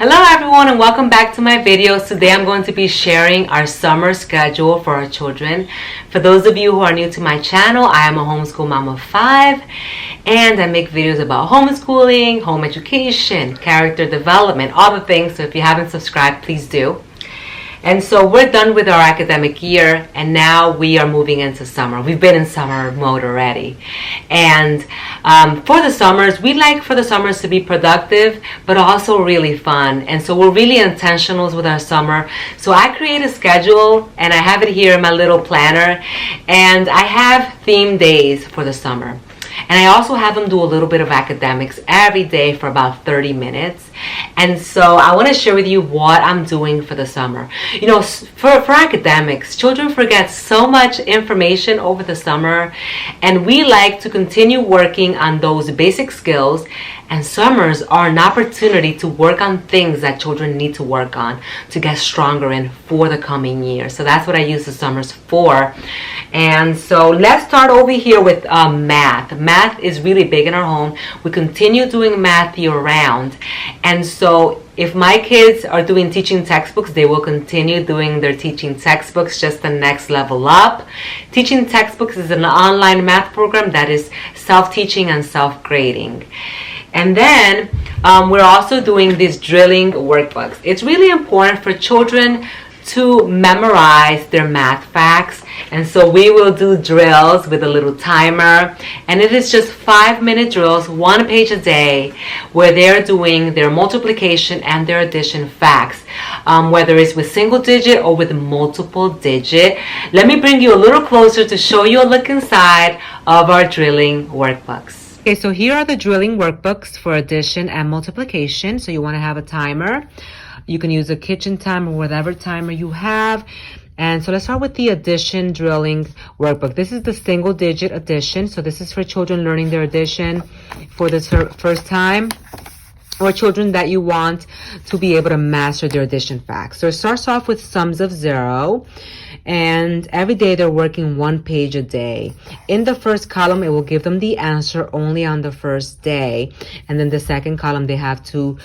Hello everyone and welcome back to my videos. Today I'm going to be sharing our summer schedule for our children. For those of you who are new to my channel, I am a homeschool mom of 5 and I make videos about homeschooling, home education, character development, all the things. So if you haven't subscribed, please do. And so we're done with our academic year and now we are moving into summer. We've been in summer mode already. And for the summers, we like for the summers to be productive, but also really fun. And so we're really intentional with our summer. So I create a schedule and I have it here in my little planner. And I have theme days for the summer. And I also have them do a little bit of academics every day for about 30 minutes. And so I want to share with you what I'm doing for the summer. You know, for academics, children forget so much information over the summer. And we like to continue working on those basic skills. And summers are an opportunity to work on things that children need to work on to get stronger in for the coming year. So that's what I use the summers for. And so let's start over here with math. Math is really big in our home. We continue doing math year round. And so if my kids are doing teaching textbooks, they will continue doing their teaching textbooks, just the next level up. Teaching textbooks is an online math program that is self-teaching and self-grading. And then we're also doing these drilling workbooks. It's really important for children to memorize their math facts. And so we will do drills with a little timer. And it is just 5-minute drills, 1 page a day, where they're doing their multiplication and their addition facts, whether it's with single digit or with multiple digit. Let me bring you a little closer to show you a look inside of our drilling workbooks. Okay, so here are the drilling workbooks for addition and multiplication. So you want to have a timer. You can use a kitchen timer, whatever timer you have. And so let's start with the addition drilling workbook. This is the single digit addition. So this is for children learning their addition for the first time, or children that you want to be able to master their addition facts. So it starts off with sums of 0. And every day they're working 1 page a day. In the first column, it will give them the answer only on the first day. And then the second column, they have to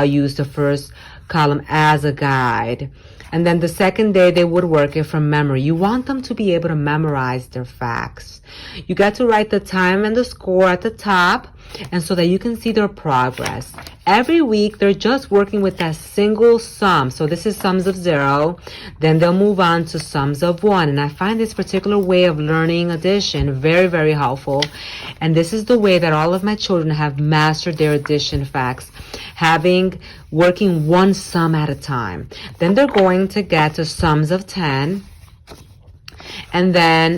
use the first column as a guide. And then the second day, they would work it from memory. You want them to be able to memorize their facts. You got to write the time and the score at the top, and so that you can see their progress. Every week, they're just working with that single sum. So this is sums of 0. Then they'll move on to sums of 1. And I find this particular way of learning addition very, very helpful. And this is the way that all of my children have mastered their addition facts, working one sum at a time. Then they're going to get to sums of 10. And then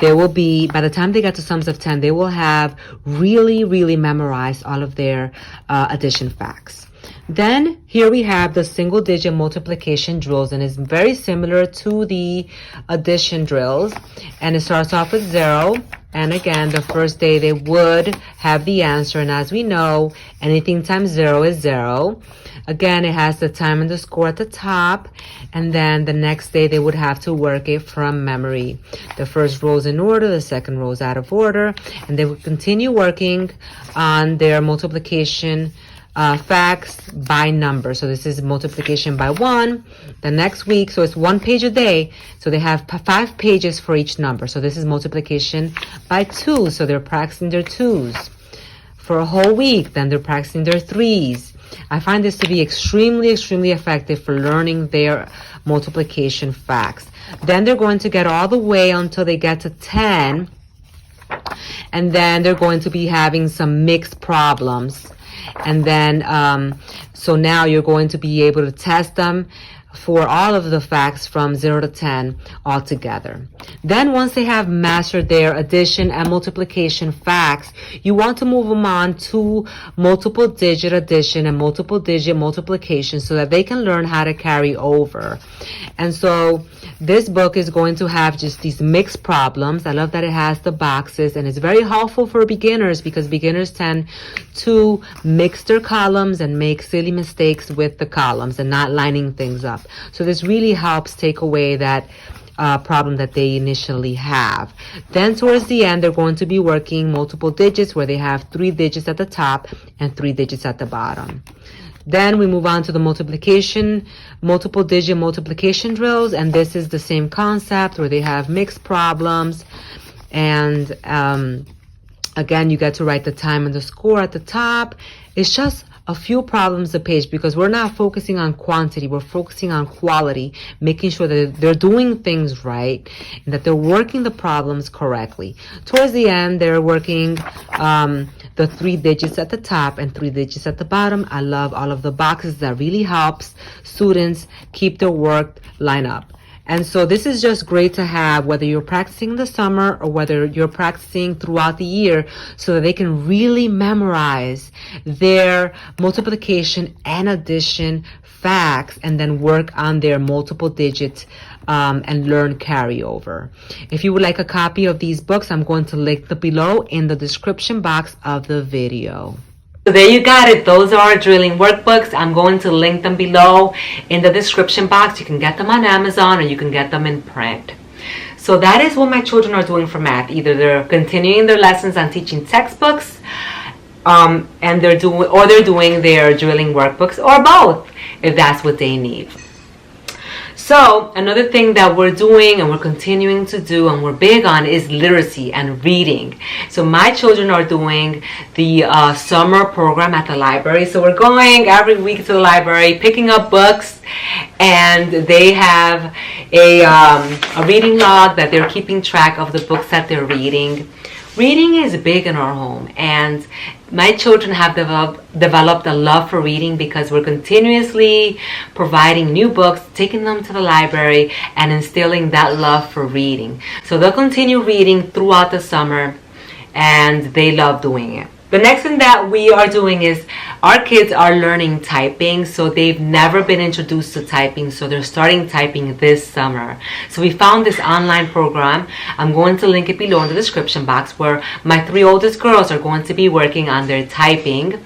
they will be, by the time they get to sums of 10, they will have really, really memorized all of their addition facts. Then here we have the single digit multiplication drills, and it's very similar to the addition drills. And it starts off with 0. And again, the first day they would have the answer. And as we know, anything times 0 is 0. Again, it has the time and the score at the top. And then the next day they would have to work it from memory. The first row is in order, the second row is out of order. And they would continue working on their multiplication facts by number. So this is multiplication by 1. The next week, so it's 1 page a day. So they have 5 pages for each number. So this is multiplication by 2. So they're practicing their 2s. For a whole week, then they're practicing their 3s. I find this to be extremely, extremely effective for learning their multiplication facts. Then they're going to get all the way until they get to 10. And then they're going to be having some mixed problems. And then, so now you're going to be able to test them for all of the facts from 0 to 10 all together. Then once they have mastered their addition and multiplication facts, you want to move them on to multiple digit addition and multiple digit multiplication so that they can learn how to carry over. And so this book is going to have just these mixed problems. I love that it has the boxes, and it's very helpful for beginners because beginners tend to mix their columns and make silly mistakes with the columns and not lining things up. So this really helps take away that problem that they initially have. Then towards the end, they're going to be working multiple digits where they have 3 digits at the top and 3 digits at the bottom. Then we move on to the multiple digit multiplication drills, and this is the same concept where they have mixed problems, and again, you get to write the time and the score at the top. It's just a few problems a page because we're not focusing on quantity, we're focusing on quality, making sure that they're doing things right and that they're working the problems correctly. Towards the end, they're working the 3 digits at the top and 3 digits at the bottom. I love all of the boxes. That really helps students keep their work line up. And so this is just great to have, whether you're practicing in the summer or whether you're practicing throughout the year, so that they can really memorize their multiplication and addition facts and then work on their multiple digits and learn carryover. If you would like a copy of these books, I'm going to link them below in the description box of the video. So there you got it. Those are our drilling workbooks. I'm going to link them below in the description box. You can get them on Amazon or you can get them in print. So that is what my children are doing for math. Either they're continuing their lessons on teaching textbooks, and they're doing their drilling workbooks, or both, if that's what they need. So another thing that we're doing and we're continuing to do and we're big on is literacy and reading. So my children are doing the summer program at the library. So we're going every week to the library, picking up books, and they have a reading log that they're keeping track of the books that they're reading. Reading is big in our home, and my children have developed a love for reading because we're continuously providing new books, taking them to the library, and instilling that love for reading. So they'll continue reading throughout the summer, and they love doing it. The next thing that we are doing is our kids are learning typing. So they've never been introduced to typing, so they're starting typing this summer. So we found this online program. I'm going to link it below in the description box, where my 3 oldest girls are going to be working on their typing,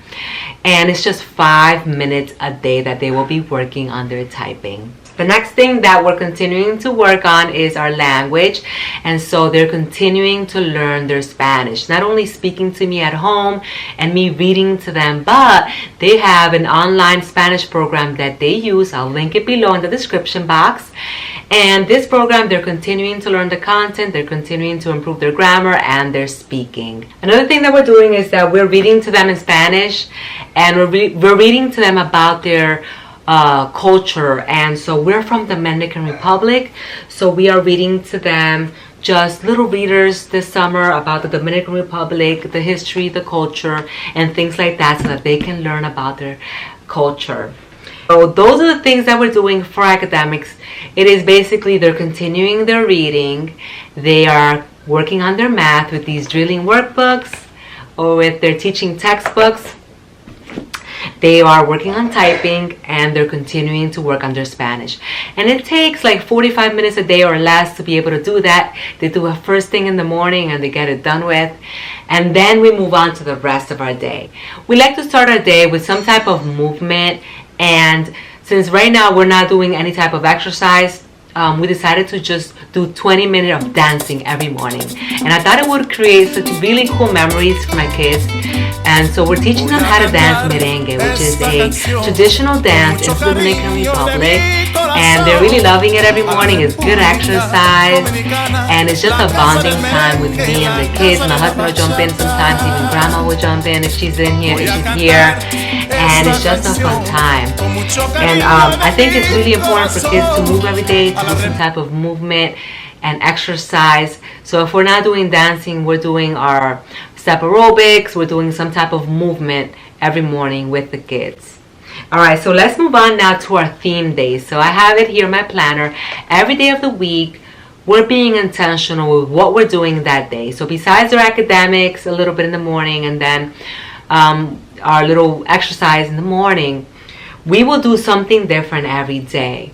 and it's just 5 minutes a day that they will be working on their typing. The next thing that we're continuing to work on is our language, and so they're continuing to learn their Spanish. Not only speaking to me at home and me reading to them, but they have an online Spanish program that they use. I'll link it below in the description box. And this program, they're continuing to learn the content, they're continuing to improve their grammar and their speaking. Another thing that we're doing is that we're reading to them in Spanish, and we're reading to them about their culture. And so we're from the Dominican Republic, so we are reading to them just little readers this summer about the Dominican Republic, the history, the culture, and things like that, so that they can learn about their culture. So those are the things that we're doing for academics. It is basically they're continuing their reading, they are working on their math with these drilling workbooks or with their teaching textbooks. They are working on typing, and they're continuing to work on their Spanish. And it takes like 45 minutes a day or less to be able to do that. They do it first thing in the morning and they get it done with. And then we move on to the rest of our day. We like to start our day with some type of movement. And since right now we're not doing any type of exercise, we decided to just do 20 minutes of dancing every morning. And I thought it would create such really cool memories for my kids. And so we're teaching them how to dance merengue, which is a traditional dance in the Dominican Republic. And they're really loving it every morning. It's good exercise, and it's just a bonding time with me and the kids. My husband will jump in sometimes, even grandma will jump in if she's in here, if she's here. And it's just a fun time. And I think it's really important for kids to move every day, to do some type of movement and exercise. So if we're not doing dancing, we're doing our step aerobics, we're doing some type of movement every morning with the kids. Alright, so let's move on now to our theme days. So I have it here in my planner. Every day of the week, we're being intentional with what we're doing that day. So besides our academics, a little bit in the morning, and then our little exercise in the morning, we will do something different every day.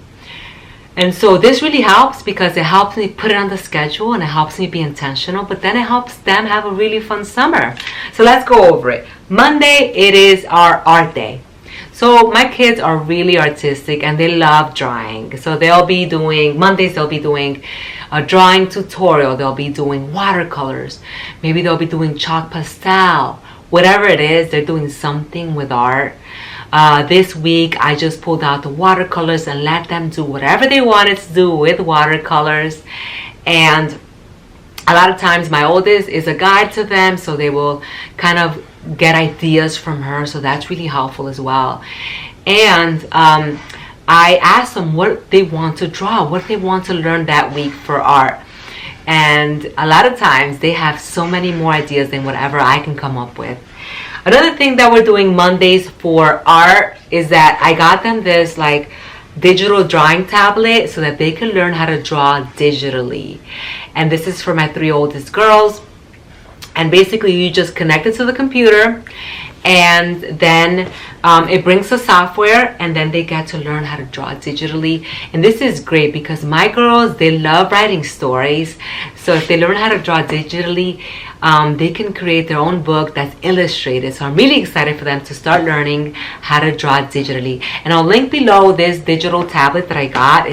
And so this really helps because it helps me put it on the schedule, and it helps me be intentional, but then it helps them have a really fun summer. So let's go over it. Monday, it is our art day. So my kids are really artistic and they love drawing. So Mondays they'll be doing a drawing tutorial. They'll be doing watercolors. Maybe they'll be doing chalk pastel. Whatever it is, they're doing something with art. This week I just pulled out the watercolors and let them do whatever they wanted to do with watercolors. And a lot of times my oldest is a guide to them, so they will kind of get ideas from her, so that's really helpful as well. And I asked them what they want to draw, what they want to learn that week for art. And a lot of times they have so many more ideas than whatever I can come up with. Another thing that we're doing Mondays for art is that I got them this like digital drawing tablet so that they can learn how to draw digitally. And this is for my 3 oldest girls. And basically you just connect it to the computer, and then it brings the software, and then they get to learn how to draw digitally. And this is great because my girls, they love writing stories. So if they learn how to draw digitally, they can create their own book that's illustrated. So I'm really excited for them to start learning how to draw digitally. And I'll link below this digital tablet that I got.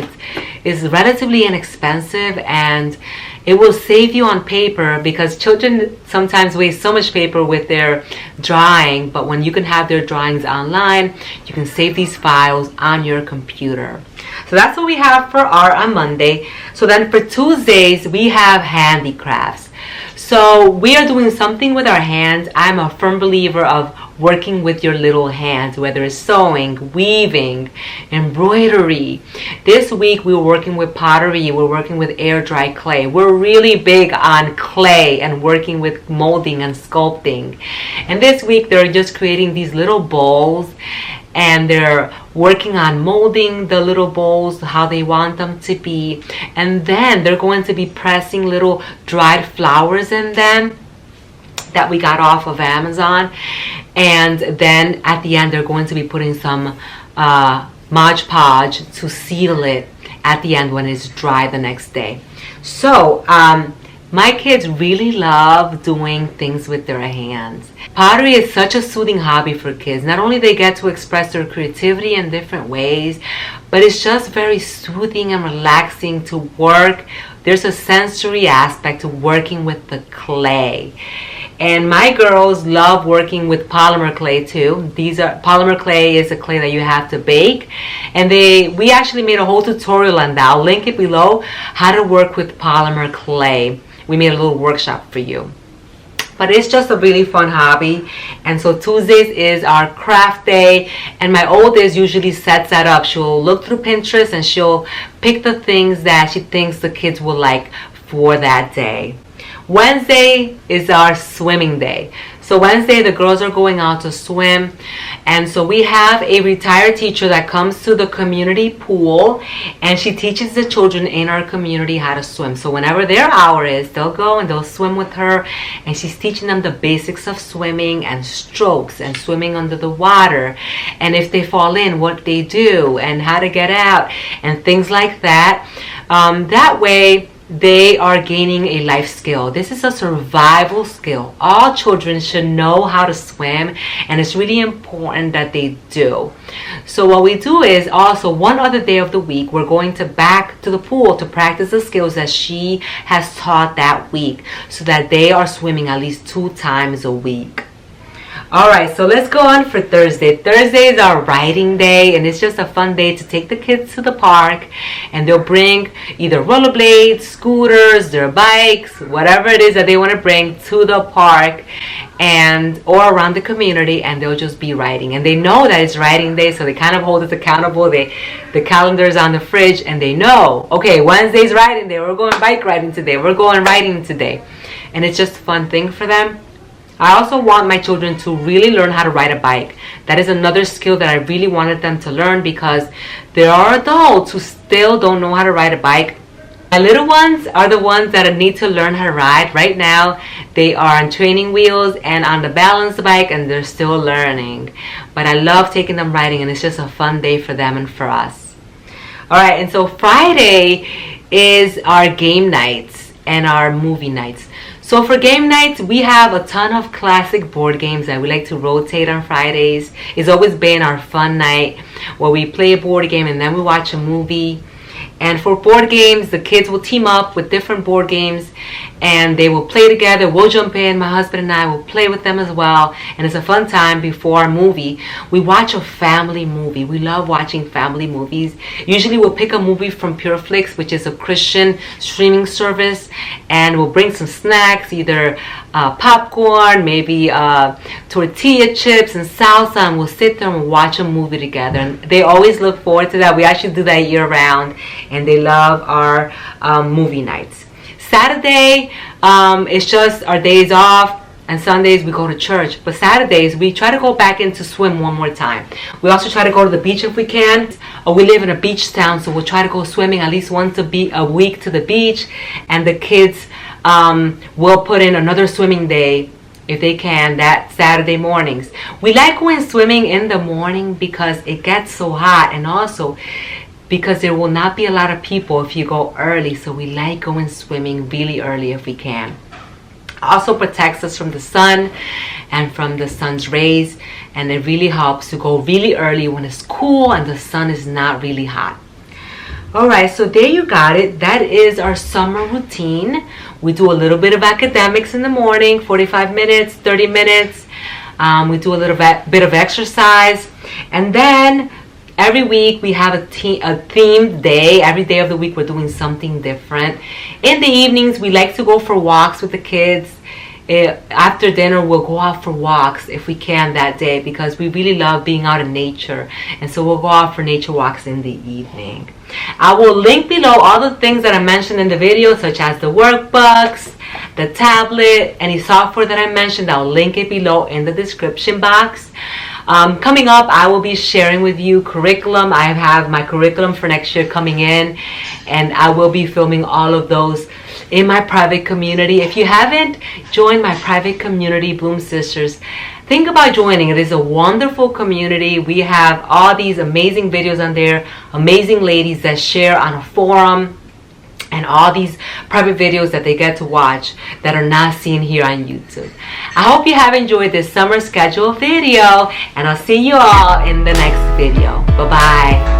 It's relatively inexpensive, and it will save you on paper because children sometimes waste so much paper with their drawing. But when you can have their drawings online, you can save these files on your computer. So that's what we have for art on Monday. So then for Tuesdays, we have handicrafts. So we are doing something with our hands. I'm a firm believer of working with your little hands, whether it's sewing, weaving, embroidery. This week we were working with pottery, we're working with air dry clay. We're really big on clay and working with molding and sculpting. And this week they're just creating these little bowls, and they're working on molding the little bowls how they want them to be. And then they're going to be pressing little dried flowers in them that we got off of Amazon. And then at the end, they're going to be putting some Mod Podge to seal it at the end when it's dry the next day. So my kids really love doing things with their hands. Pottery is such a soothing hobby for kids. Not only they get to express their creativity in different ways, but it's just very soothing and relaxing to work. There's a sensory aspect to working with the clay. And my girls love working with polymer clay too. Polymer clay is a clay that you have to bake. And we actually made a whole tutorial on that. I'll link it below, how to work with polymer clay. We made a little workshop for you. But it's just a really fun hobby. And so Tuesdays is our craft day. And my oldest usually sets that up. She'll look through Pinterest and she'll pick the things that she thinks the kids will like for that day. Wednesday is our swimming day. So Wednesday the girls are going out to swim, and so we have a retired teacher that comes to the community pool, and she teaches the children in our community how to swim. So whenever their hour is, they'll go and they'll swim with her, and she's teaching them the basics of swimming and strokes and swimming under the water, and if they fall in, what they do and how to get out and things like that. That way they are gaining a life skill. This is a survival skill. All children should know how to swim, and it's really important that they do. So what we do is also one other day of the week, we're going back to the pool to practice the skills that she has taught that week, so that they are swimming at least 2 times a week. Alright, so let's go on for Thursday. Thursday is our riding day, and it's just a fun day to take the kids to the park, and they'll bring either rollerblades, scooters, their bikes, whatever it is that they want to bring to the park or around the community, and they'll just be riding. And they know that it's riding day, so they kind of hold us accountable. The calendar's on the fridge, and they know, okay, Wednesday's riding day, we're going bike riding today, we're going riding today. And it's just a fun thing for them. I also want my children to really learn how to ride a bike. That is another skill that I really wanted them to learn, because there are adults who still don't know how to ride a bike. My little ones are the ones that need to learn how to ride. Right now, they are on training wheels and on the balance bike, and they're still learning. But I love taking them riding, and it's just a fun day for them and for us. Alright, and so Friday is our game nights and our movie nights. So for game nights, we have a ton of classic board games that we like to rotate on Fridays. It's always been our fun night where we play a board game and then we watch a movie. And for board games, the kids will team up with different board games and they will play together. We'll jump in, my husband and I will play with them as well. And it's a fun time before our movie. We watch a family movie. We love watching family movies. Usually we'll pick a movie from PureFlix, which is a Christian streaming service, and we'll bring some snacks, either popcorn, maybe tortilla chips and salsa, and we'll sit there and we'll watch a movie together. And they always look forward to that. We actually do that year round, and they love our movie nights. Saturday, it's just our days off, and Sundays we go to church. But Saturdays we try to go back in to swim one more time. We also try to go to the beach if we can. We live in a beach town, so we'll try to go swimming at least once a week to the beach. And the kids will put in another swimming day if they can that Saturday mornings. We like going swimming in the morning because it gets so hot, and also because there will not be a lot of people if you go early. So we like going swimming really early if we can. Also protects us from the sun and from the sun's rays, and it really helps to go really early when it's cool and the sun is not really hot. Alright, so there you got it. That is our summer routine. We do a little bit of academics in the morning, 45 minutes, 30 minutes. We do a little bit of exercise, and then every week we have a themed day. Every day of the week we're doing something different. In the evenings we like to go for walks with the kids. After dinner we'll go out for walks if we can that day, because we really love being out in nature, and so we'll go out for nature walks in the evening. I will link below all the things that I mentioned in the video, such as the workbooks, the tablet, any software that I mentioned. I'll link it below in the description box. Coming up, I will be sharing with you curriculum. I have my curriculum for next year coming in, and I will be filming all of those in my private community. If you haven't joined my private community, Bloom Sisters, think about joining. It is a wonderful community. We have all these amazing videos on there, amazing ladies that share on a forum, and all these private videos that they get to watch that are not seen here on YouTube. I hope you have enjoyed this summer schedule video, and I'll see you all in the next video. Bye-bye.